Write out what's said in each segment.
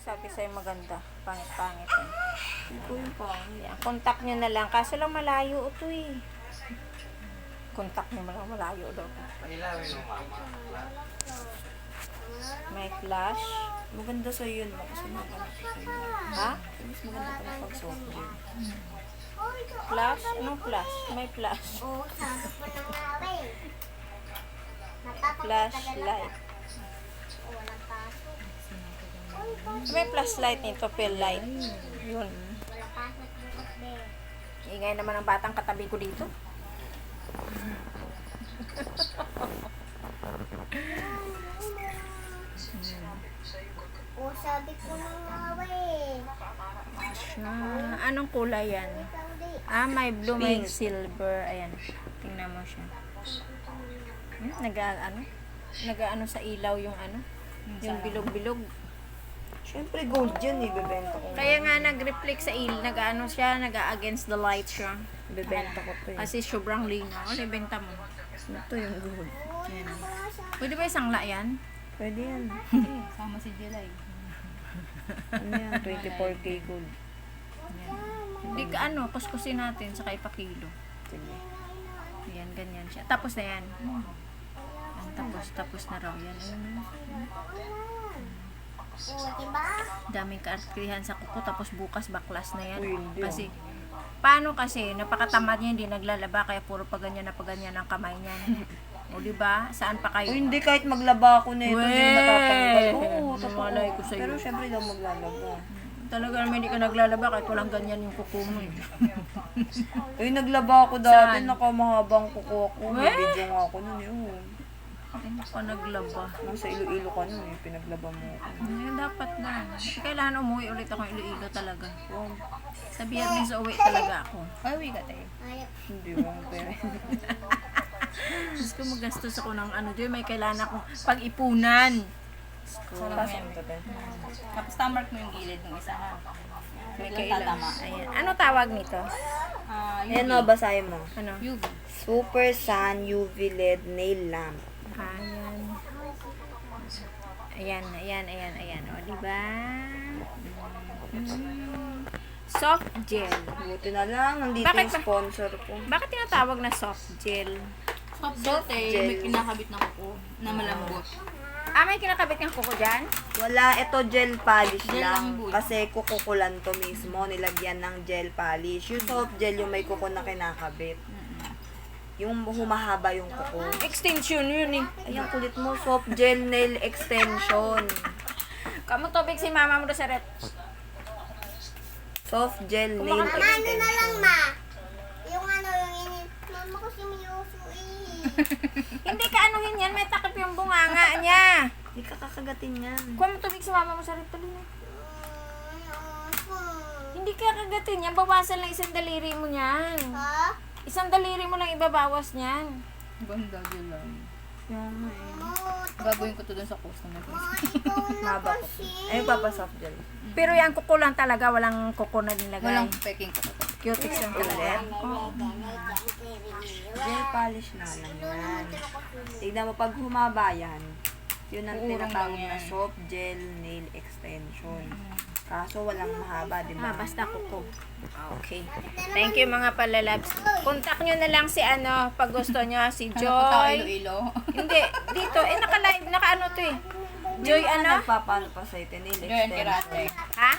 nagsabi sa'yo maganda? Pangit-pangit eh. Hindi ko yung pangit. Yan, contact nyo na lang. Kaso lang malayo ito eh. Contact nyo lang malayo daw. Pailawin mo, mama. May flash. Maganda sa'yo yun, kasi maganda sa'yo. Ha? Mas maganda pala pag soft gel. Flash? Anong flash? May flash. Oo, sabi ko na nga eh. Flashlight. Walang pasok. May flashlight nito, pill light. Yun. Walang pasok bukas be. Ingay naman ang batang katabi ko dito. Oo, sabi ko na nga eh. Anong kulay yan? Ikaw di. May blue, may Pink. silver. Ayan. Tingnan mo siya. Nag-ano sa ilaw yung ano? Yung bilog-bilog. Siyempre gold yan, ibebenta ko. Kaya nga nag-reflect sa ilaw. Nag-ano siya, nag-against the light siya. Ibebenta ko to eh. Kasi sobrang linaw. Ano ibenta mo? Ito yung gold. Yan. Pwede ba isang la yan? Pwede yan. Sama si Jelay. Ano yan? 24K gold. Hindi ka ano, kuskusin natin saka ipakilo. Sige. Yan, ganyan siya. Tapos na yan. Yan, tapos na raw yan. Oo, diba? Daming kaartihan sa kuko, tapos bukas baklas na yan. Uy, hindi, Kasi, paano kasi, napakatamad niya, hindi naglalaba, kaya puro paganyan na paganyan ang kamay niya. O, diba? Saan pa O kayo? hindi, kahit maglaba ako na ito, hindi Weh! matatanggal. Oo, Malay ko sa'yo. Pero syempre daw maglalaba. Talaga naman hindi ka naglalaba, kahit walang ganyan yung kuko mo. Eh. Uy, naglaba ako dati, Saan? nakamahabang kuko ako. May Weh! video nga ako nun yun. Hindi ka naglaba. Nasa Iloilo ka nun eh, pinaglaba mo ako. Dapat na. Kailangan umuwi ulit ako Iloilo talaga. Oh, Sa Biyernes uwi talaga ako. Ay, uwi ka tayo. Ay, hindi mo pera. Gusto ko magastos ako ng ano dyan. May kailangan akong pag-ipunan. Pasok ito, te. Tapos tamark mo yung gilid ng isa ha. May Biglang kailangan. tatama. Ayan. Ano tawag nito? Ayan o, basahin mo. Ano? UV. Super Sun UV LED Nail Lamp. Ayan. O, diba? Soft gel. Buti na lang, nandito Bakit yung ba? sponsor ko. Bakit tinatawag na soft gel? Soft gel, gel. may kinakabit na kuko na malambot. May kinakabit ng kuko dyan? Wala, ito gel polish Gel lang. lang, boy. Kasi kukukulan to mismo, nilagyan ng gel polish. Yung soft gel, yung may kuko na kinakabit. Yung humahaba yung kuko. Extension yun eh. Ay, ang kulit mo, soft gel nail extension. Kamu tubig si mama mo doon sa ret. Soft gel nail ano na lang extension. ma? Yung ano, yung ini. Mama ko si Miyoso eh. Hindi ka anuhin yan. May takip yung bunganga niya. Hindi ka kakagatin yan. Kuha mo tubig si mama mo sa ret. Tuloy na. Hindi ka kagatin yan. Bawasan lang isang daliri mo niyan. Ha? Isang daliri mo lang ibabawas niyan. Ganda yun lang. Yung Gagawin ko to dun sa customer ko. Ikaw na maba ko. kasi. Ay, papa soft gel. Pero yan kuko lang talaga. Walang kuko na nilagay. Walang peking kuko. Cutex lang talaga. Gel polish na lang yan. Tignan mo, pag humaba yan, yun ang Uurong tinatawag lang na yan. soft gel nail extension. Kaso walang mahaba, di ba? Basta kuko. Okay. Thank you mga palalabs. Contact nyo na lang si ano, pag gusto nyo, si Ano po tayo Joy. Iloilo? Hindi, dito. Naka-live, naka-ano to eh. Joy ano? Nagpapaano pa sa ito, nail Joy and extension. Kirante. Ha?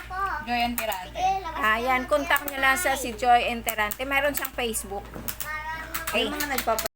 Joy and Kirante. Ayan, contact nyo lang sa si Joy Enterante. Meron siyang Facebook. Ay, mga nagpapa